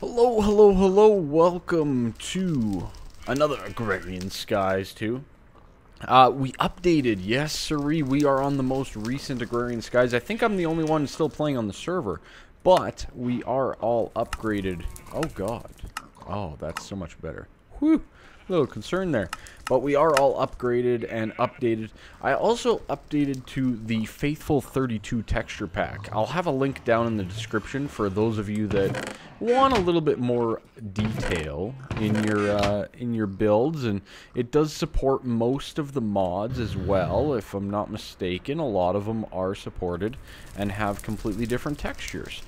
Hello, hello, hello, welcome to another Agrarian Skies 2. We updated, yes sirree, we are on the most recent Agrarian Skies. I think I'm the only one still playing on the server, but we are all upgraded. Oh god. Oh, that's so much better. Whew. A little concerned there. But we are all upgraded and updated. I also updated to the Faithful 32 texture pack. I'll have a link down in the description for those of you that want a little bit more detail in your builds, and it does support most of the mods as well, if I'm not mistaken. A lot of them are supported and have completely different textures.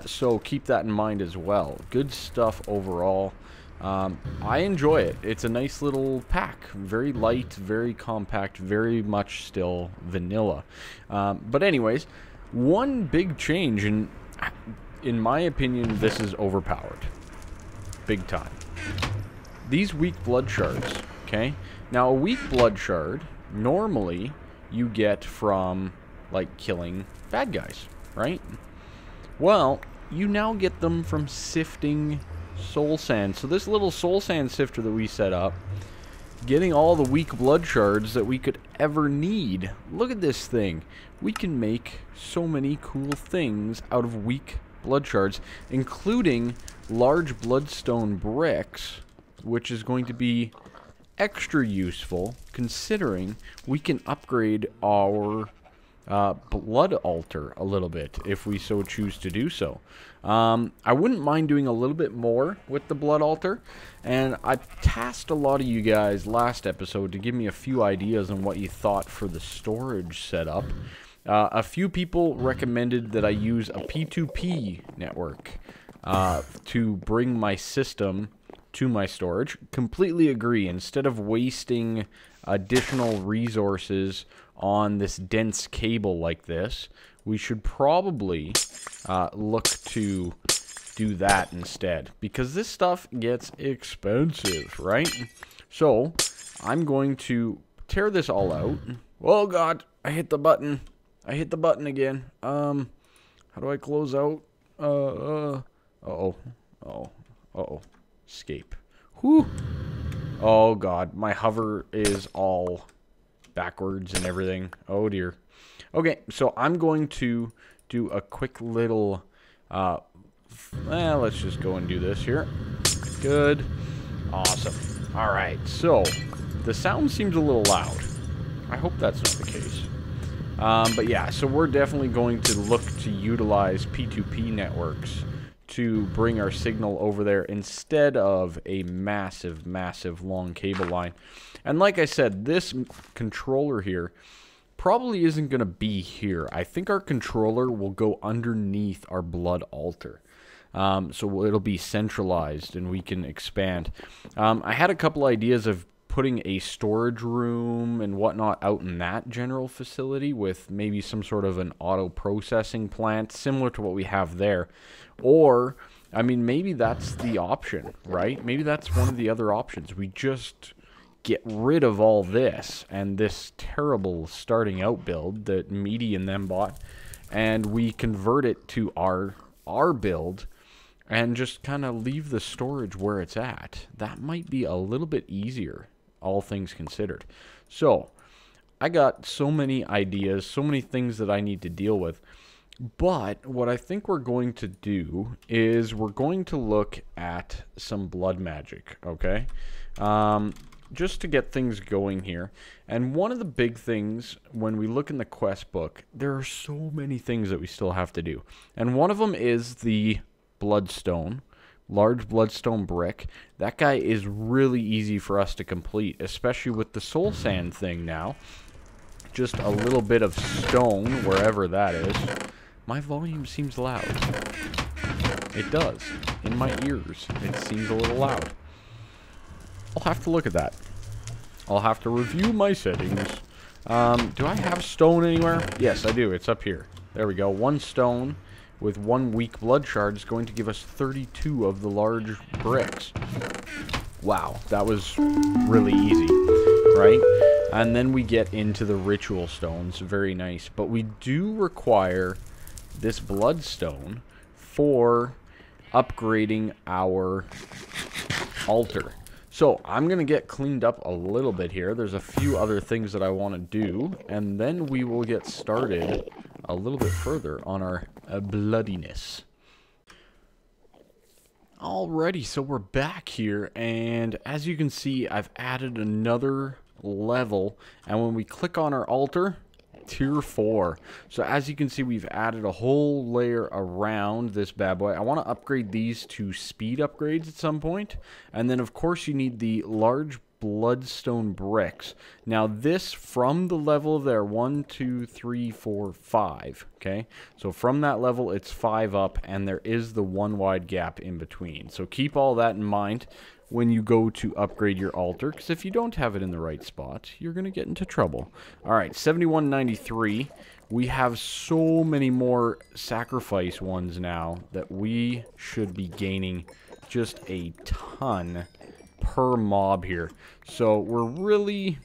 So keep that in mind as well. Good stuff overall. I enjoy it. It's a nice little pack. Very light, very compact, very much still vanilla. But anyways, one big change, and in my opinion, this is overpowered. Big time. These weak blood shards, okay? Now, a weak blood shard, normally, you get from, like, killing bad guys, right? Well, you now get them from sifting soul sand. So this little soul sand sifter that we set up, getting all the weak blood shards that we could ever need. Look at this thing. We can make so many cool things out of weak blood shards, including large bloodstone bricks, which is going to be extra useful considering we can upgrade our blood altar a little bit if we so choose to do so. I wouldn't mind doing a little bit more with the blood altar, and I tasked a lot of you guys last episode to give me a few ideas on what you thought for the storage setup. A few people recommended that I use a P2P network to bring my system to my storage. Completely agree. Instead of wasting additional resources on this dense cable like this, we should probably look to do that instead, because this stuff gets expensive, right? So I'm going to tear this all out. Oh god, I hit the button. I hit the button again. How do I close out? Escape. Whew. Oh god, my hover is all backwards and everything. Oh dear. Okay, so I'm going to do a quick little, let's just go and do this here. Good. Awesome. Alright, so the sound seems a little loud. I hope that's not the case. But yeah, so we're definitely going to look to utilize P2P networks to bring our signal over there instead of a massive, massive long cable line. And like I said, this controller here probably isn't going to be here. I think our controller will go underneath our blood altar. So it'll be centralized and we can expand. I had a couple ideas of putting a storage room and whatnot out in that general facility with maybe some sort of an auto processing plant similar to what we have there. Or, I mean, maybe that's the option, right? Maybe that's one of the other options. We just get rid of all this and this terrible starting out build that Meaty and them bought, and we convert it to our build and just kind of leave the storage where it's at. That might be a little bit easier, all things considered. So I got so many ideas, so many things that I need to deal with. But what I think we're going to do is we're going to look at some blood magic, okay? Just to get things going here. And one of the big things, when we look in the quest book, there are so many things that we still have to do. And one of them is the bloodstone, large bloodstone brick. That guy is really easy for us to complete, especially with the soul sand thing now. Just a little bit of stone, wherever that is. My volume seems loud. It does. In my ears, it seems a little loud. I'll have to look at that. I'll have to review my settings. Do I have stone anywhere? Yes, I do. It's up here. There we go. One stone with one weak blood shard is going to give us 32 of the large bricks. Wow, that was really easy, right? And then we get into the ritual stones. Very nice. But we do require this bloodstone for upgrading our altar. So I'm going to get cleaned up a little bit here. There's a few other things that I want to do, and then we will get started a little bit further on our bloodiness. Alrighty, so we're back here, and as you can see, I've added another level, and when we click on our altar, tier 4. So as you can see, we've added a whole layer around this bad boy. I want to upgrade these to speed upgrades at some point. And then of course you need the large bloodstone bricks. Now this, from the level there, 1, 2, 3, 4, 5. Okay, so from that level it's 5 up, and there is the 1 wide gap in between. So keep all that in mind when you go to upgrade your altar, because if you don't have it in the right spot, you're going to get into trouble. Alright, 7193. We have so many more sacrifice ones now that we should be gaining just a ton per mob here. So we're really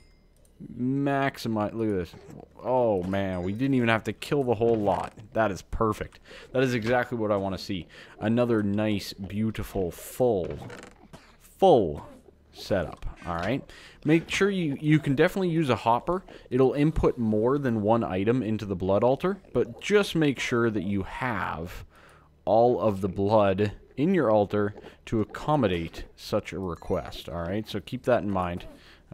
maximize. Look at this. Oh man, we didn't even have to kill the whole lot. That is perfect. That is exactly what I want to see. Another nice, beautiful, full setup. Alright, make sure you can definitely use a hopper. It'll input more than one item into the blood altar, but just make sure that you have all of the blood in your altar to accommodate such a request. Alright, so keep that in mind.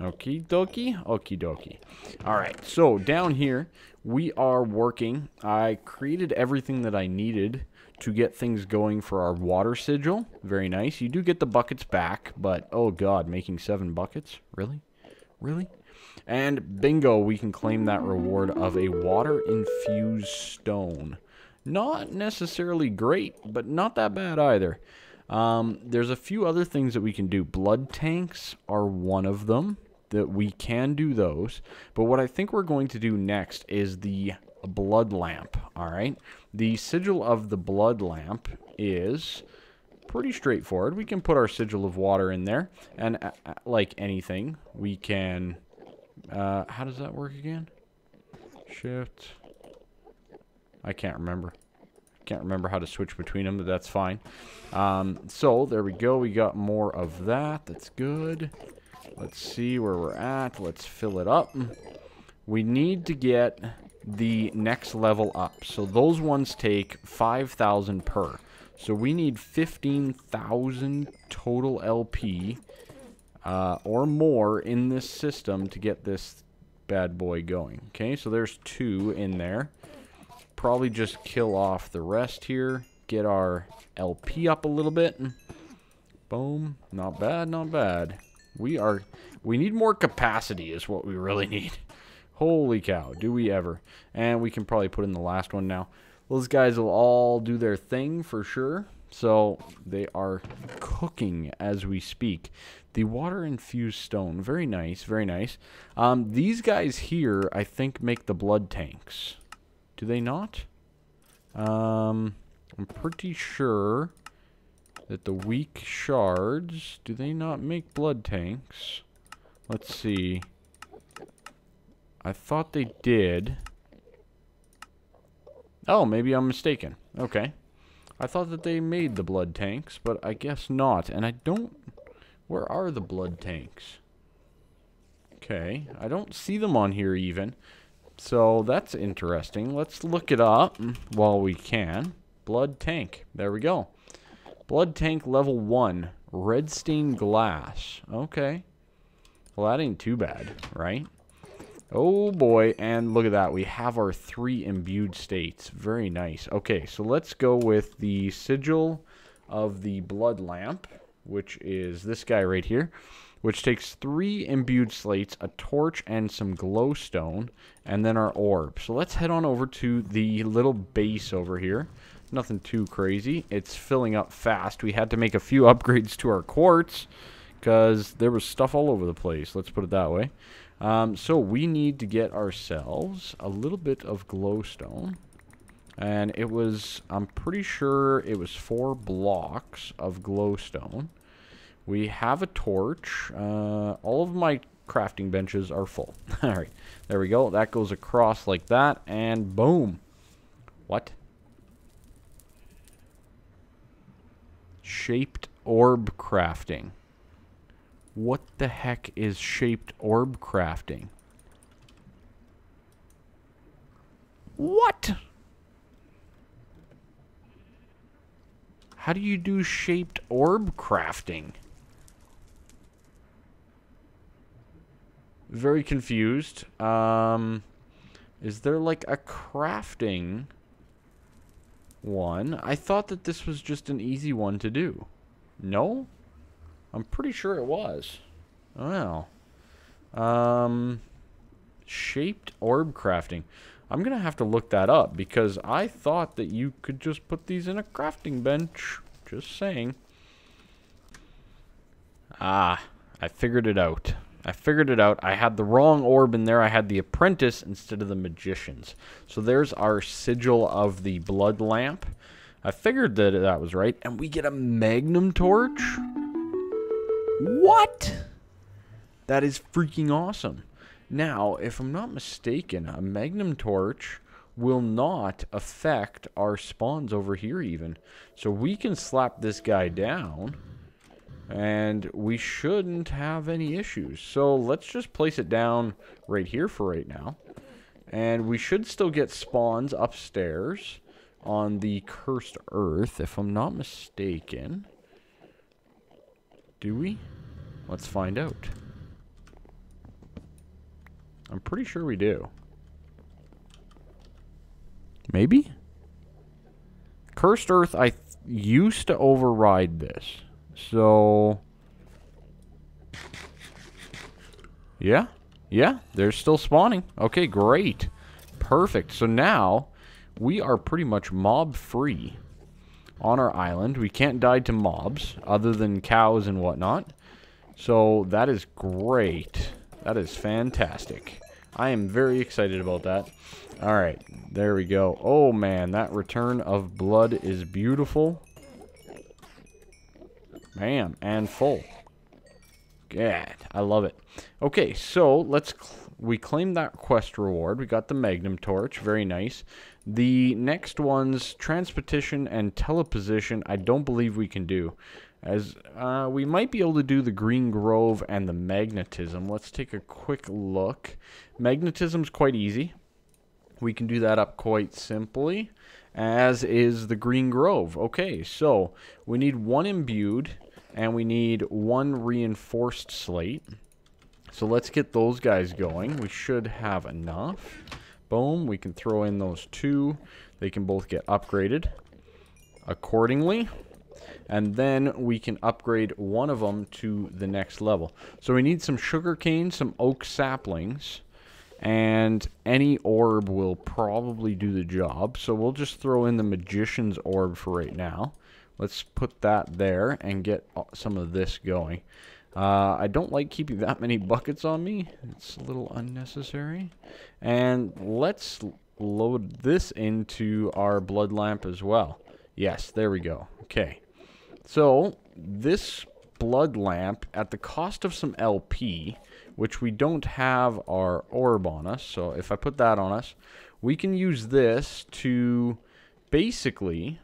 Okie dokie, okie dokie. Alright, so down here we are working. I created everything that I needed to get things going for our water sigil. Very nice. You do get the buckets back, but oh god, making 7 buckets? Really? Really? And bingo, we can claim that reward of a water-infused stone. Not necessarily great, but not that bad either. There's a few other things that we can do. Blood tanks are one of them, that we can do those. But what I think we're going to do next is the blood lamp. Alright, the sigil of the blood lamp is pretty straightforward. We can put our sigil of water in there, and like anything, we can how does that work again? Shift. I can't remember how to switch between them, but that's fine. So there we go, we got more of that. That's good. Let's see where we're at. Let's fill it up. We need to get the next level up. So those ones take 5,000 per. So we need 15,000 total LP or more in this system to get this bad boy going. Okay, so there's 2 in there. Probably just kill off the rest here. Get our LP up a little bit. Boom. Not bad, not bad. We need more capacity is what we really need. Holy cow, do we ever. And we can probably put in the last one now. Those guys will all do their thing for sure. So they are cooking as we speak. The water-infused stone. Very nice, very nice. These guys here, I think, make the blood tanks. Do they not? I'm pretty sure that the weak shards, do they not make blood tanks? Let's see. I thought they did. Oh, maybe I'm mistaken. Okay. I thought that they made the blood tanks, but I guess not. And I don't... Where are the blood tanks? Okay. I don't see them on here even. So that's interesting. Let's look it up while we can. Blood tank. There we go. Blood tank level 1. Red stained glass. Okay. Well, that ain't too bad, right? Oh boy, and look at that. We have our 3 imbued states. Very nice. Okay, so let's go with the sigil of the blood lamp, which is this guy right here, which takes 3 imbued slates, a torch, and some glowstone, and then our orb. So let's head on over to the little base over here. Nothing too crazy. It's filling up fast. We had to make a few upgrades to our quartz because there was stuff all over the place. Let's put it that way. So we need to get ourselves a little bit of glowstone. And it was, I'm pretty sure it was 4 blocks of glowstone. We have a torch. All of my crafting benches are full. Alright, there we go. That goes across like that, and boom. What? Shaped orb crafting. What the heck is shaped orb crafting? What? How do you do shaped orb crafting? Very confused. Is there like a crafting one? I thought that this was just an easy one to do. No? I'm pretty sure it was. Well. Shaped orb crafting. I'm going to have to look that up because I thought that you could just put these in a crafting bench. Just saying. Ah, I figured it out. I had the wrong orb in there. I had the apprentice instead of the magicians. So there's our sigil of the blood lamp. I figured that that was right. And we get a magnum torch? What? That is freaking awesome. Now, if I'm not mistaken, a magnum torch will not affect our spawns over here even. So we can slap this guy down. And we shouldn't have any issues. So let's just place it down right here for right now. And we should still get spawns upstairs on the cursed earth, if I'm not mistaken. Do we? Let's find out. I'm pretty sure we do. Maybe? Cursed earth, I used to override this. So, yeah, they're still spawning. Okay, great. Perfect. So now, we are pretty much mob-free on our island. We can't die to mobs, other than cows and whatnot. So, that is great. That is fantastic. I am very excited about that. Alright, there we go. Oh, man, that return of blood is beautiful. Bam, and full. God, I love it. Okay, so we claim that quest reward. We got the magnum torch, very nice. The next one's transportation and teleposition, I don't believe we can do. As we might be able to do the green grove and the magnetism. Let's take a quick look. Magnetism's quite easy. We can do that up quite simply, as is the green grove. Okay, so we need one imbued. And we need one reinforced slate. So let's get those guys going. We should have enough. Boom. We can throw in those two. They can both get upgraded accordingly. And then we can upgrade one of them to the next level. So we need some sugarcane, some oak saplings. And any orb will probably do the job. So we'll just throw in the magician's orb for right now. Let's put that there and get some of this going. I don't like keeping that many buckets on me. It's a little unnecessary. And let's load this into our blood lamp as well. Yes, there we go. Okay. So, this blood lamp, at the cost of some LP, which we don't have our orb on us, so if I put that on us, we can use this to basically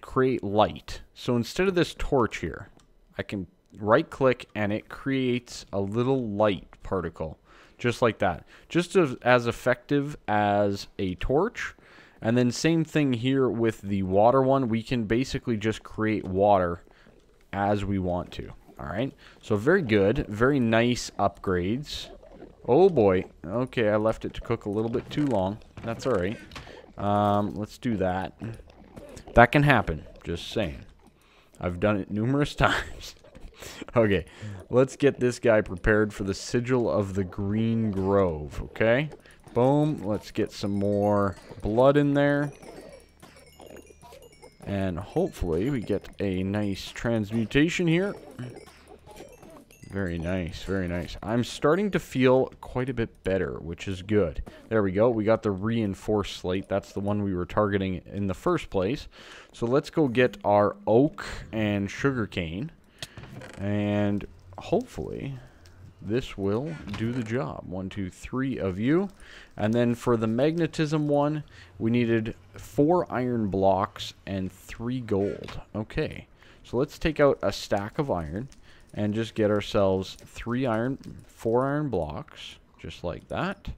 create light. So instead of this torch here, I can right click and it creates a little light particle, just like that, just as effective as a torch. And then same thing here with the water one. We can basically just create water as we want to. All right, so very good, very nice upgrades. Oh boy, okay, I left it to cook a little bit too long. That's all right. Let's do that. That can happen, just saying. I've done it numerous times. Okay, let's get this guy prepared for the sigil of the green grove, okay? Boom, let's get some more blood in there. And hopefully we get a nice transmutation here. Very nice, very nice. I'm starting to feel quite a bit better, which is good. There we go. We got the reinforced slate. That's the one we were targeting in the first place. So let's go get our oak and sugarcane. And hopefully this will do the job. 1, 2, 3 of you. And then for the magnetism one, we needed 4 iron blocks and 3 gold. Okay, so let's take out a stack of iron and just get ourselves 4 iron blocks, just like that.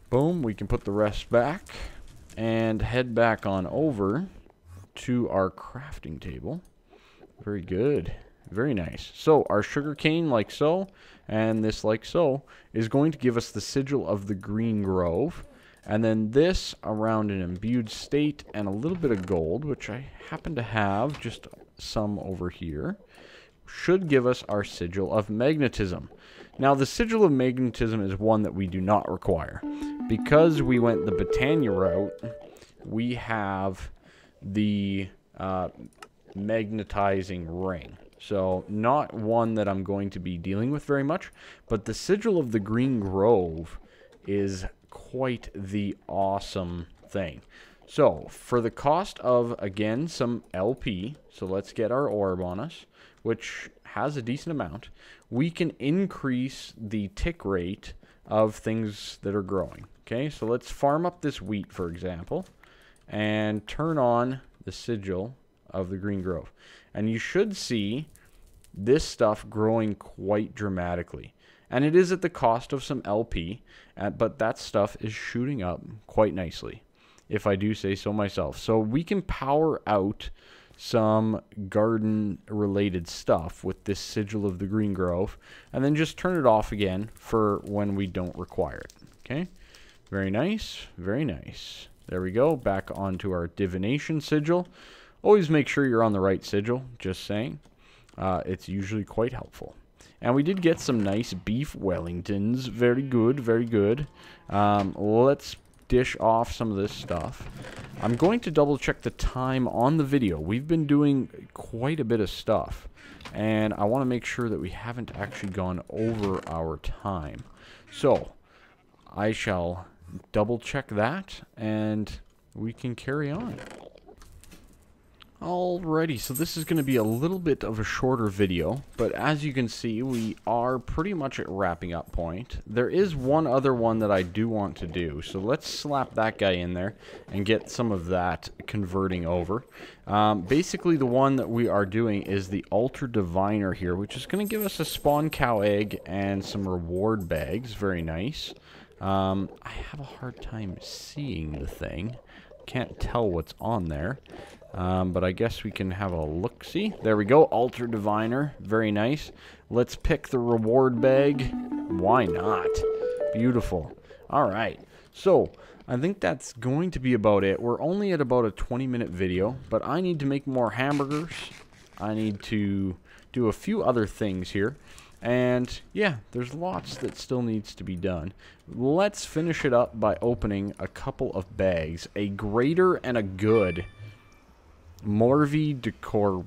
Boom, we can put the rest back and head back on over to our crafting table. Very good. Very nice. So our sugar cane, like so, and this, like so, is going to give us the sigil of the Green Grove. And then this around an imbued state and a little bit of gold, which I happen to have just some over here, should give us our sigil of magnetism. Now, the sigil of magnetism is one that we do not require. Because we went the Britannia route, we have the magnetizing ring. So, not one that I'm going to be dealing with very much, but the sigil of the Green Grove is quite the awesome thing. So, for the cost of, again, some LP, so let's get our orb on us, which has a decent amount, we can increase the tick rate of things that are growing. Okay, so let's farm up this wheat, for example, and turn on the sigil of the Green Grove. And you should see this stuff growing quite dramatically. And it is at the cost of some LP, but that stuff is shooting up quite nicely, if I do say so myself. So we can power out some garden-related stuff with this sigil of the Green Grove, and then just turn it off again for when we don't require it. Okay? Very nice. Very nice. There we go. Back onto our divination sigil. Always make sure you're on the right sigil, just saying. It's usually quite helpful. And we did get some nice beef Wellingtons. Very good, very good. Let's dish off some of this stuff. I'm going to double check the time on the video. We've been doing quite a bit of stuff, and I want to make sure that we haven't actually gone over our time. So I shall double check that, and we can carry on. Alrighty, so this is going to be a little bit of a shorter video, but as you can see, we are pretty much at wrapping up point. There is one other one that I do want to do, so let's slap that guy in there and get some of that converting over. Basically, the one that we are doing is the Altar Diviner here, which is going to give us a spawn cow egg and some reward bags. Very nice. I have a hard time seeing the thing. Can't tell what's on there. But I guess we can have a look-see. There we go, Altar Diviner. Very nice. Let's pick the reward bag. Why not? Beautiful. Alright, so I think that's going to be about it. We're only at about a 20-minute video, but I need to make more hamburgers. I need to do a few other things here. And yeah, there's lots that still needs to be done. Let's finish it up by opening a couple of bags. A greater and a good Morvi Decor,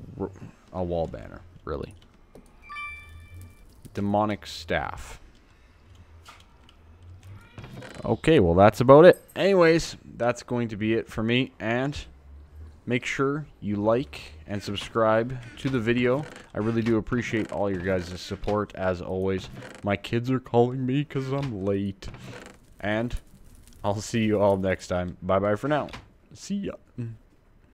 a wall banner, really. Demonic Staff. Okay, well that's about it. Anyways, that's going to be it for me, and make sure you like and subscribe to the video. I really do appreciate all your guys' support, as always. My kids are calling me because I'm late. And I'll see you all next time. Bye-bye for now. See ya.